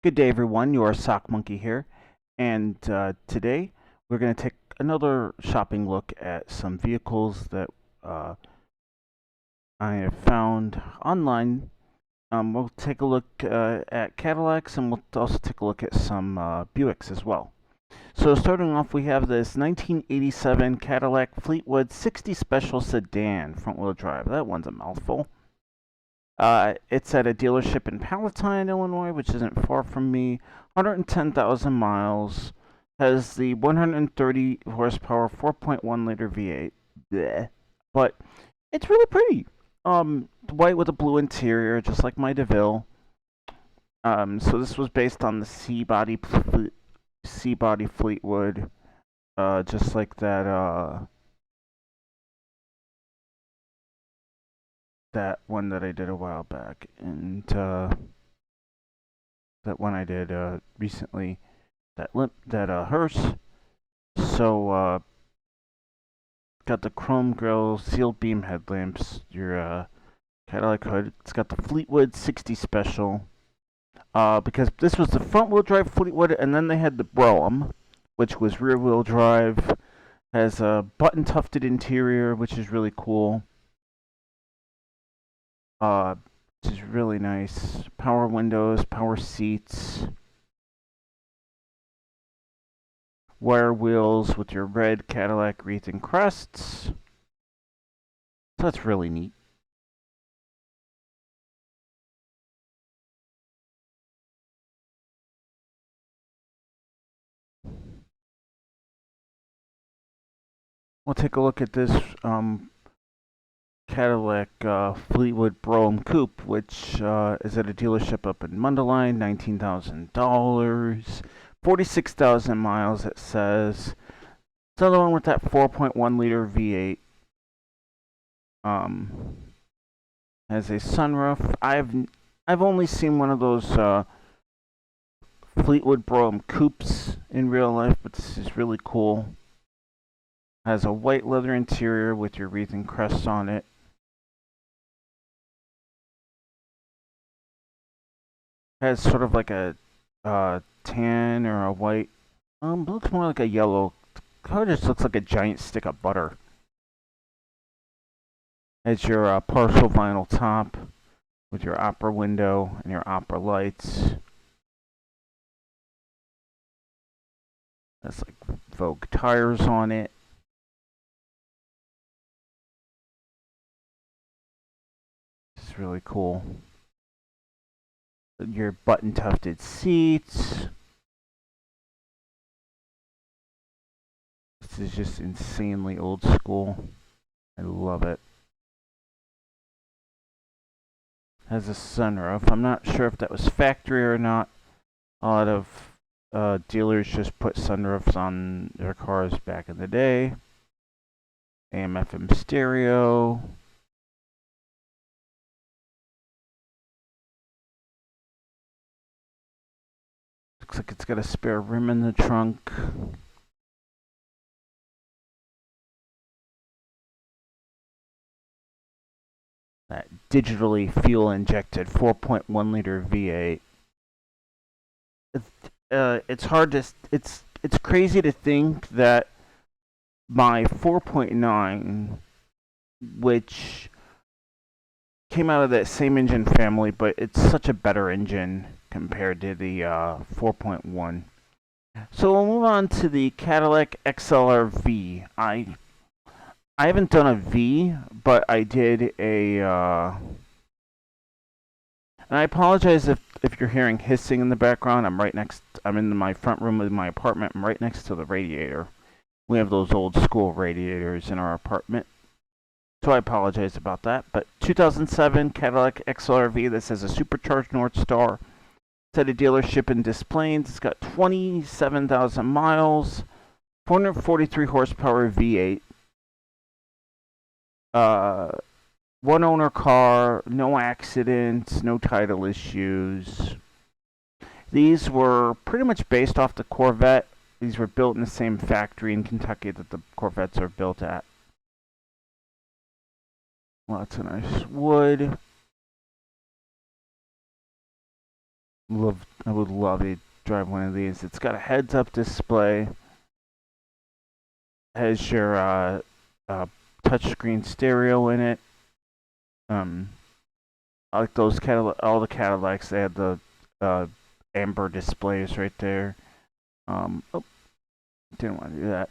Good day, everyone. Your Sock Monkey here, and today we're going to take another shopping look at some vehicles that uh, I have found online. We'll take a look at Cadillacs, and we'll also take a look at some Buicks as well. So starting off, we have this 1987 Cadillac Fleetwood 60 Special Sedan, front-wheel drive. That one's a mouthful. It's at a dealership in Palatine, Illinois, which isn't far from me. 110,000 miles. Has the 130 horsepower 4.1 liter V8. Bleh. But it's really pretty. White with a blue interior, just like my Deville. So this was based on the C-body Fleetwood, just like that one that I did a while back, and that one I did recently, that hearse. So got the chrome grille, sealed beam headlamps, your Cadillac hood. It's got the Fleetwood 60 Special. Because this was the front-wheel drive Fleetwood, and then they had the Brougham, which was rear-wheel drive. Has a button-tufted interior, which is really cool. Which is really nice. Power windows, power seats. Wire wheels with your red Cadillac wreath and crests. So that's really neat. We'll take a look at this Cadillac Fleetwood Brougham Coupe, which is at a dealership up in Mundelein, $19,000, 46,000 miles. It says it's another one with that 4.1 liter V8. Has a sunroof. I've only seen one of those Fleetwood Brougham Coupes in real life, but this is really cool. Has a white leather interior with your wreath and crests on it. Has sort of like a tan or a white. Looks more like a yellow. Car just looks like a giant stick of butter. Has your partial vinyl top with your opera window and your opera lights. That's like Vogue tires on it. It's really cool. Your button tufted seats. This is just insanely old school. I love it. Has a sunroof. I'm not sure if that was factory or not. A lot of dealers just put sunroofs on their cars back in the day. AM/FM stereo. Looks like it's got a spare rim in the trunk. That digitally fuel injected 4.1 liter V8. It's hard to it's crazy to think that my 4.9, which came out of that same engine family, but it's such a better engine compared to the 4.1. So we'll move on to the Cadillac Xlrv. I haven't done a V, but I did a. And I apologize if you're hearing hissing in the background. I'm in my front room of my apartment. I'm right next to the radiator. We have those old school radiators in our apartment. So I apologize about that. But 2007 Cadillac Xlrv. This has a supercharged North Star. It's at a dealership in Des Plaines. It's got 27,000 miles, 443 horsepower V8. One owner car, no accidents, no title issues. These were pretty much based off the Corvette. These were built in the same factory in Kentucky that the Corvettes are built at. Lots of nice wood. I would love to drive one of these. It's got a heads-up display. Has your touchscreen stereo in it. I like those all the Cadillacs. They had the uh, amber displays right there. Oh, didn't want to do that.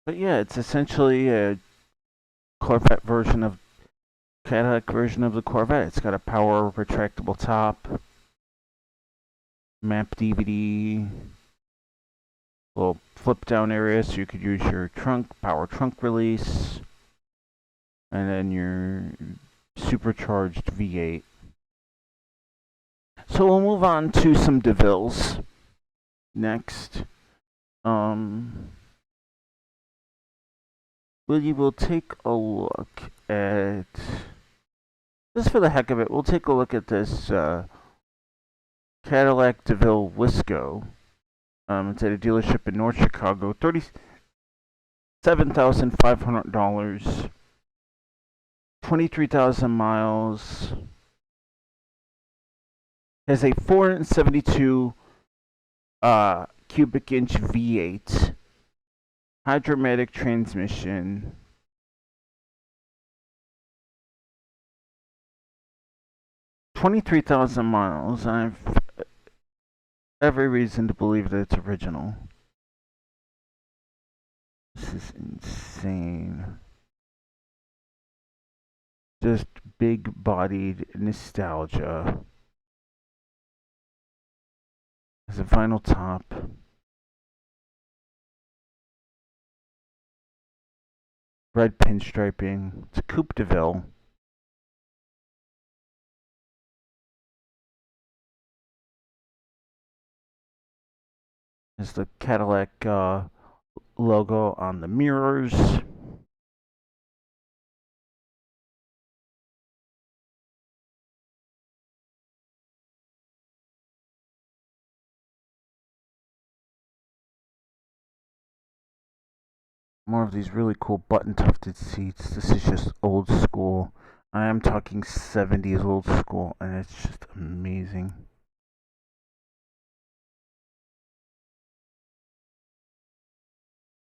But yeah, it's essentially a Corvette version of Cadillac version of the Corvette. It's got a power retractable top, map DVD, little flip down area so you could use your power trunk release, and then your supercharged V8. So we'll move on to some Devilles next. We will take a look at, just for the heck of it, we'll take a look at this Cadillac Deville Wisco. It's at a dealership in North Chicago. $37,500. 23,000 miles. Has a 472 cubic inch V8. Hydromatic transmission. $23,000 miles. I've every reason to believe that it's original. This is insane. Just big-bodied nostalgia. Has a vinyl top. Red pinstriping. It's a Coupe Deville. Has the Cadillac logo on the mirrors. More of these really cool button-tufted seats. This is just old school. I am talking 70s old school, and it's just amazing.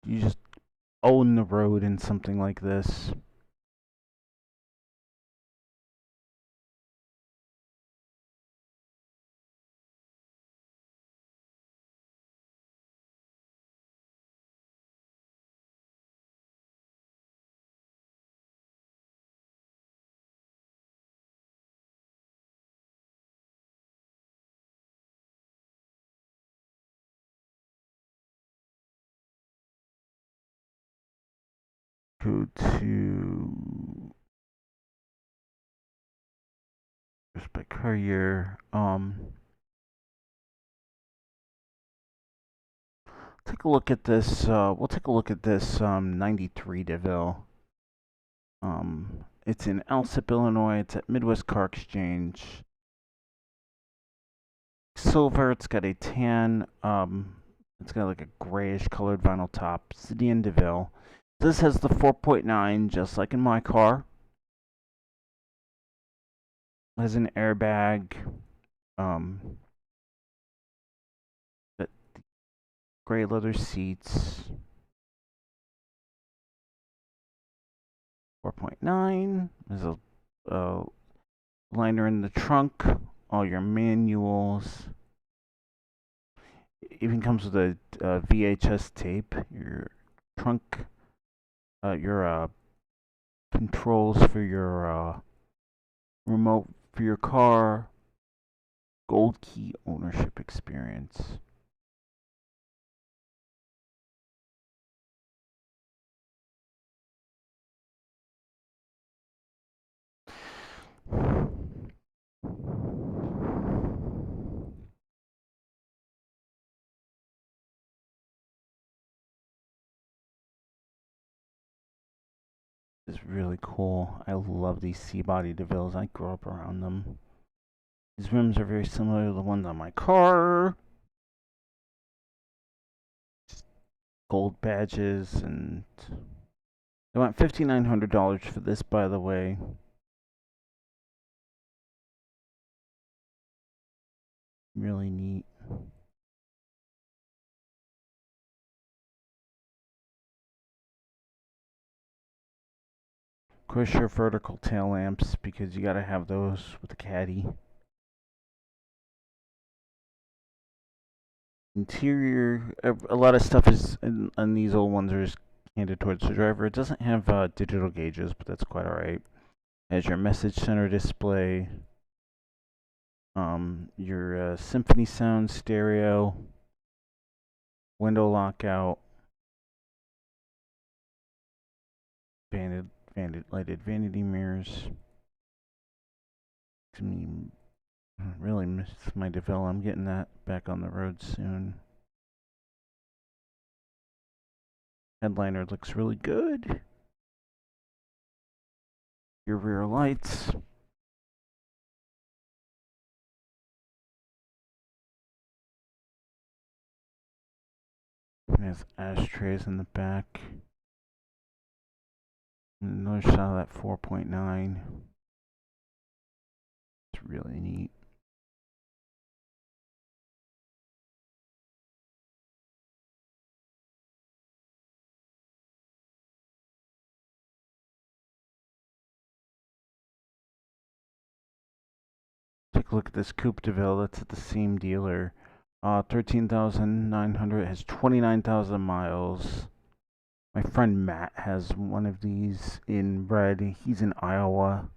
You just own the road in something like this. Go to just by car year. Take a look at this. We'll take a look at this 93 Deville. It's in Alsip, Illinois. It's at Midwest Car Exchange. Silver. It's got a tan. It's got like a grayish colored vinyl top. Sedan Deville. This has the 4.9, just like in my car. It has an airbag. The gray leather seats. 4.9. There's a liner in the trunk. All your manuals. It even comes with a VHS tape. Your trunk. Your controls for your remote for your car. Gold key ownership experience. It's really cool. I love these C-body DeVilles. I grew up around them. These rims are very similar to the ones on my car. Gold badges and I want $5,900 for this, by the way. Really neat. Of course, your vertical tail lamps, because you gotta have those with the Caddy. Interior, a lot of stuff is on these old ones are just handed towards the driver. It doesn't have digital gauges, but that's quite alright. Has your message center display, your symphony sound stereo, window lockout, lighted vanity mirrors. Really miss my Deville. I'm getting that back on the road soon. Headliner looks really good. Your rear lights. It has ashtrays in the back. Another shot of that 4.9. It's really neat. Take a look at this Coupe Deville. That's at the same dealer. 13,900. Has 29,000 miles. My friend Matt has one of these in red. He's in Iowa.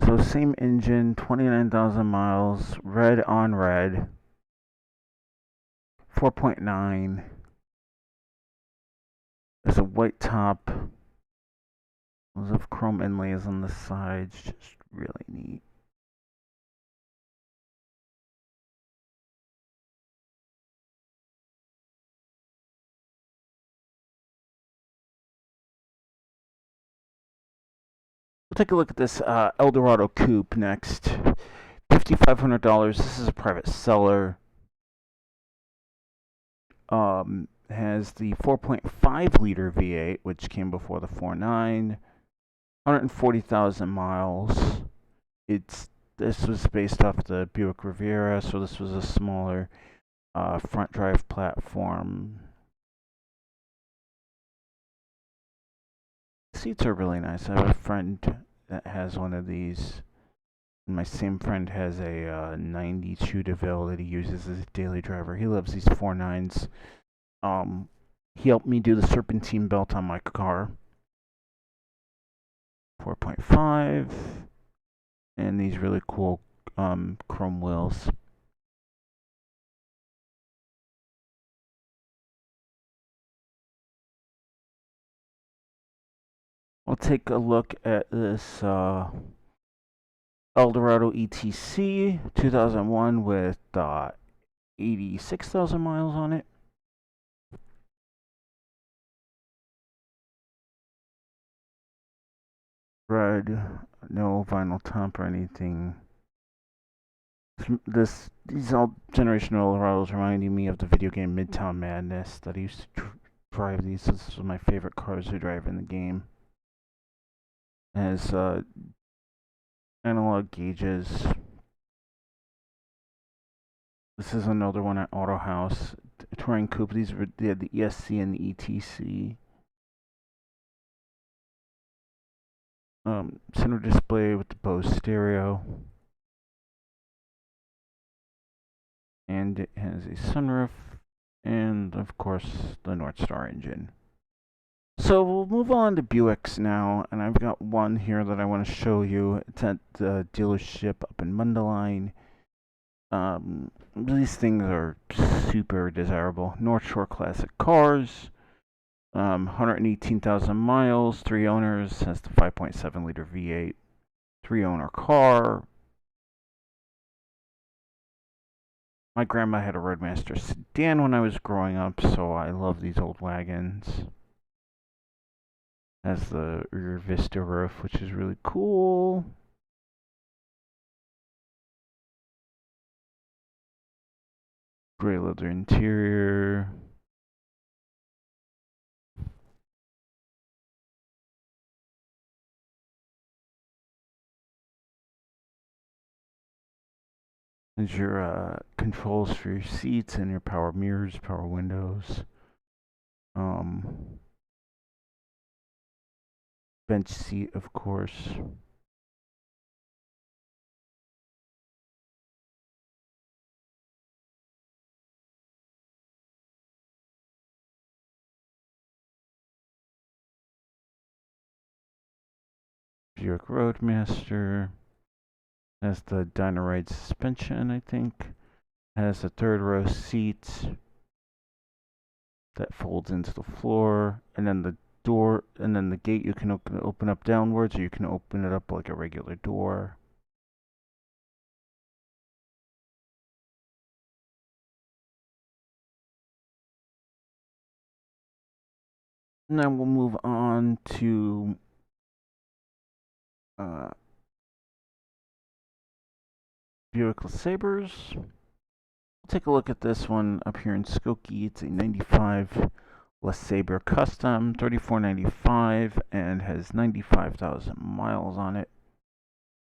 So same engine, 29,000 miles, red on red, 4.9. There's a white top. Lots of chrome inlays on the sides, just really neat. We'll take a look at this Dorado Coupe next. $5,500. This is a private seller. Has the 4.5 liter V8, which came before the 4.9. 140,000 miles. This was based off the Buick Riviera, so this was a smaller front drive platform. Seats are really nice. I have a friend that has one of these. My same friend has a 92 DeVille that he uses as a daily driver. He loves these 4.9s. He helped me do the serpentine belt on my car. 4.5. And these really cool chrome wheels. We'll take a look at this Eldorado ETC 2001 with 86,000 miles on it. Red, no vinyl top or anything. These all generational Eldorados reminding me of the video game Midtown Madness that I used to drive these. This was my favorite cars to drive in the game. It has analog gauges. This is another one at Auto House. Touring Coupe. They had the ESC and the ETC. Center display with the Bose stereo. And it has a sunroof. And, of course, the North Star engine. So we'll move on to Buicks now. And I've got one here that I want to show you. It's at the dealership up in Mundelein. These things are super desirable. North Shore Classic cars. 118,000 miles, 3 owners, has the 5.7 liter V8, 3 owner car. My grandma had a Roadmaster sedan when I was growing up, so I love these old wagons. Has the rear Vista roof, which is really cool. Gray leather interior. There's your controls for your seats and your power mirrors, power windows. Bench seat, of course. Buick Roadmaster. Has the Dyno-Ride suspension, I think. Has a third row seat that folds into the floor, and then the door, and then the gate you can open up downwards, or you can open it up like a regular door. And then we'll move on to Buick Sabres. We'll take a look at this one up here in Skokie. It's a 95 LeSabre Custom, $34.95, and has 95,000 miles on it.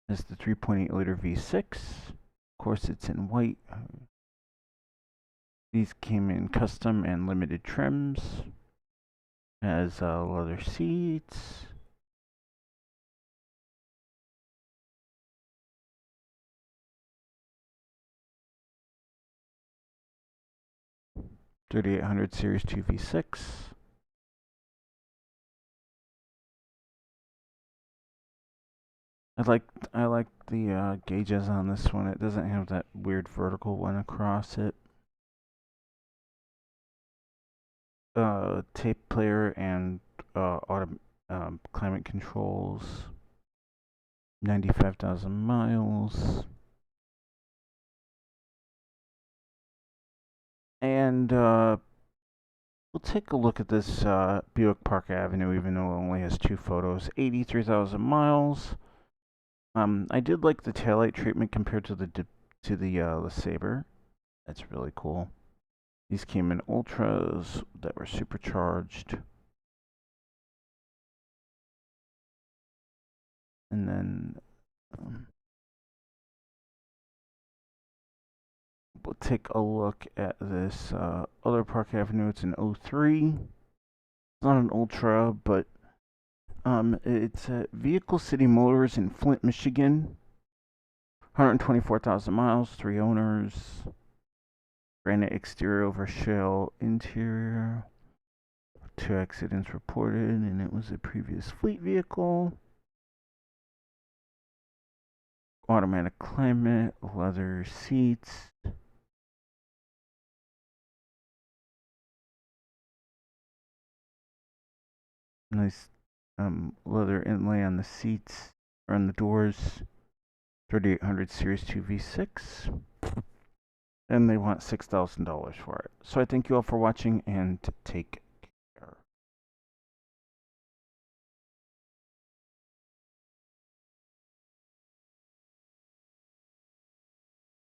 It's the 3.8 liter V6. Of course, it's in white. These came in custom and limited trims. Has leather seats. .3800 Series 2 V6. I like the gauges on this one. It doesn't have that weird vertical one across it. Tape player and climate controls. 95,000 miles. And we'll take a look at this Buick Park Avenue, even though it only has 2 photos. 83,000 miles. I did like the taillight treatment compared to the LeSabre. That's really cool. These came in Ultras that were supercharged. And then we'll take a look at this other Park Avenue. It's an 03. It's not an Ultra, but it's Vehicle City Motors in Flint, Michigan. 124,000 miles, 3 owners. Granite exterior over shale interior. 2 accidents reported, and it was a previous fleet vehicle. Automatic climate, leather seats. Nice leather inlay on the seats, or on the doors. 3800 Series 2 V6. And they want $6,000 for it. So I thank you all for watching, and take